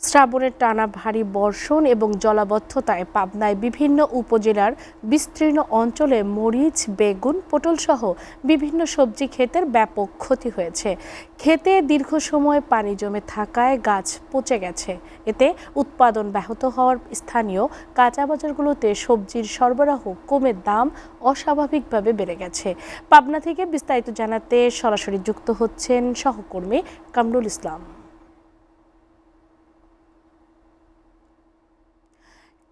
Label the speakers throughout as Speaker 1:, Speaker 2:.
Speaker 1: শ্রাবণের টানা ভারী বর্ষণ এবং জলাবদ্ধতায় পাবনায় বিভিন্ন উপজেলার বিস্তীর্ণ অঞ্চলে মরিচ, বেগুন, পটল সহ বিভিন্ন সবজি ক্ষেতের ব্যাপক ক্ষতি হয়েছে। ক্ষেতে দীর্ঘ সময় পানি জমে থাকায় গাছ পচে গেছে। এতে উৎপাদন ব্যাহত হওয়ার স্থানীয় কাঁচা বাজারগুলোতে সবজির সরবরাহ কমে দাম অস্বাভাবিকভাবে বেড়ে গেছে। পাবনা থেকে বিস্তারিত জানাতে সরাসরি যুক্ত হচ্ছেন সহকর্মী কামরুল ইসলাম।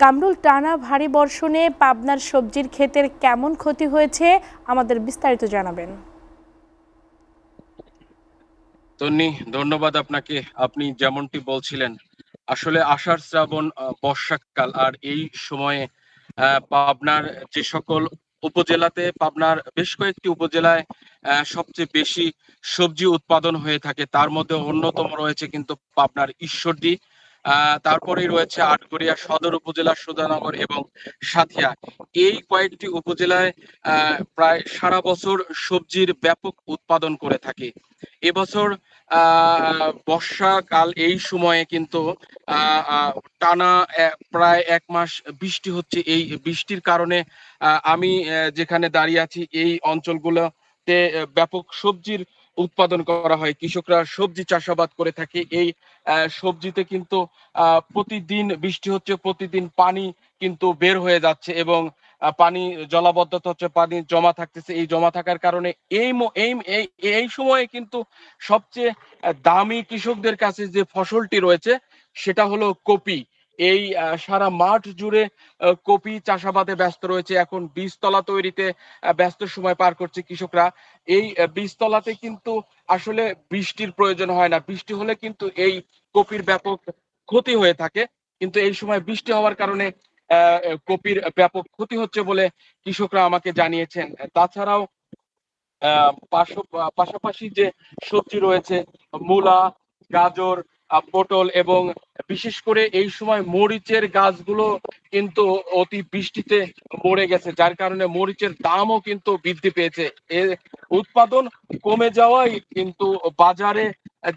Speaker 1: কামরুল, টানা ভারী বর্ষণে পাবনার সবজির ক্ষেতের কেমন ক্ষতি হয়েছে আমাদের বিস্তারিত জানাবেন।
Speaker 2: তন্নি, ধন্যবাদ আপনাকে। আপনি যেমনটি বলছিলেন, আসলে আষাঢ় শ্রাবণ বর্ষাকাল, আর এই সময়ে পাবনার যে সকল উপজেলাতে, পাবনার বেশ কয়েকটি উপজেলায় সবচেয়ে বেশি সবজি উৎপাদন হয়ে থাকে। তার মধ্যে অন্যতম রয়েছে কিন্তু পাবনার ঈশ্বরদী, তারপরেই রয়েছে আটঘরিয়া সদর উপজেলা, সুধানগর এবং সাঁথিয়া। এই কয়েকটি উপজেলায় প্রায় সারা বছর সবজির ব্যাপক উৎপাদন করে থাকে। এবছর বর্ষাকাল এই সময়ে কিন্তু টানা প্রায় 1 মাস বৃষ্টি হচ্ছে। এই বৃষ্টির কারণে আমি যেখানে দাঁড়িয়ে আছি এই অঞ্চলগুলোতে ব্যাপক সবজির উৎপাদন করা হয়। কৃষকরা সবজি চাষাবাদ করে থাকে। এই সবজিতে কিন্তু প্রতিদিন বৃষ্টি হচ্ছে, প্রতিদিন পানি কিন্তু বের হয়ে যাচ্ছে এবং পানি জলাবদ্ধতা হচ্ছে, পানি জমা থাকতেছে। এই জমা থাকার কারণে এই সময়ে কিন্তু সবচেয়ে দামি কৃষকদের কাছে যে ফসলটি রয়েছে সেটা হলো কপি। এই সারা মাঠ জুড়ে কপি চাষাবাদে ব্যস্ত রয়েছে। এখন বীজতলা তৈরিতে ব্যস্ত সময় পার করছে কৃষকরা। এই বীজতলাতে কিন্তু আসলে বৃষ্টির প্রয়োজন হয় না। বৃষ্টি হলে কিন্তু এই কপির ব্যাপক ক্ষতি হয়ে থাকে, কিন্তু এই সময় বৃষ্টি হওয়ার কারণে কপির ব্যাপক ক্ষতি হচ্ছে বলে কৃষকরা আমাকে জানিয়েছেন। তাছাড়াও পাশাপাশি যে সবজি রয়েছে, মূলা, গাজর, পটল এবং বিশেষ করে এই সময় মরিচের গাছগুলো কিন্তু অতি বৃষ্টিতে মরে গেছে, যার কারণে মরিচের দামও কিন্তু বৃদ্ধি পেয়েছে। এর উৎপাদন কমে যাওয়ায় কিন্তু বাজারে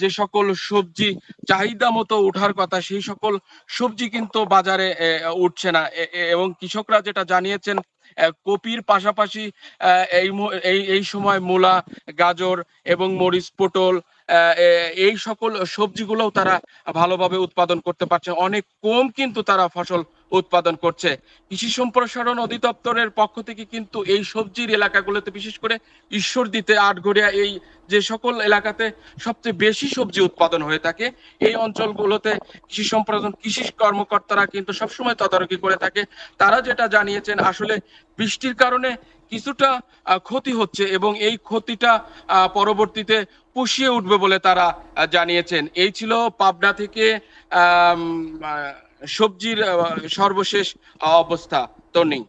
Speaker 2: যে সকল সবজি চাহিদা মতো ওঠার কথা, সেই সকল সবজি কিন্তু বাজারে উঠছে না। এবং কৃষকরা যেটা জানিয়েছেন, কপির পাশাপাশি এই সময় মূলা, গাজর এবং মরিচ, পটল, এই সকল সবজিগুলোও তারা ভালোভাবে উৎপাদন করতে পারছে। অনেক কম কিন্তু তারা ফসল উৎপাদন করছে। কৃষি সম্প্রসারণ অধিদপ্তরের পক্ষ থেকে কিন্তু এই সবজির এলাকাগুলোতে, বিশেষ করে ঈশ্বরদীতে, আটঘরিয়া, এই যে সকল এলাকাতে সবচেয়ে বেশি সবজি উৎপাদন হয়ে থাকে, এই অঞ্চলগুলোতে কৃষি কর্মকর্তারা কিন্তু সবসময় তদারকি করে থাকে। তারা যেটা জানিয়েছেন, আসলে বৃষ্টির কারণে কিছুটা ক্ষতি হচ্ছে এবং এই ক্ষতিটা পরবর্তীতে পুষিয়ে উঠবে বলে তারা জানিয়েছেন। এই ছিল পাবনা থেকে সবজির সর্বশেষ অবস্থা। তন্নি।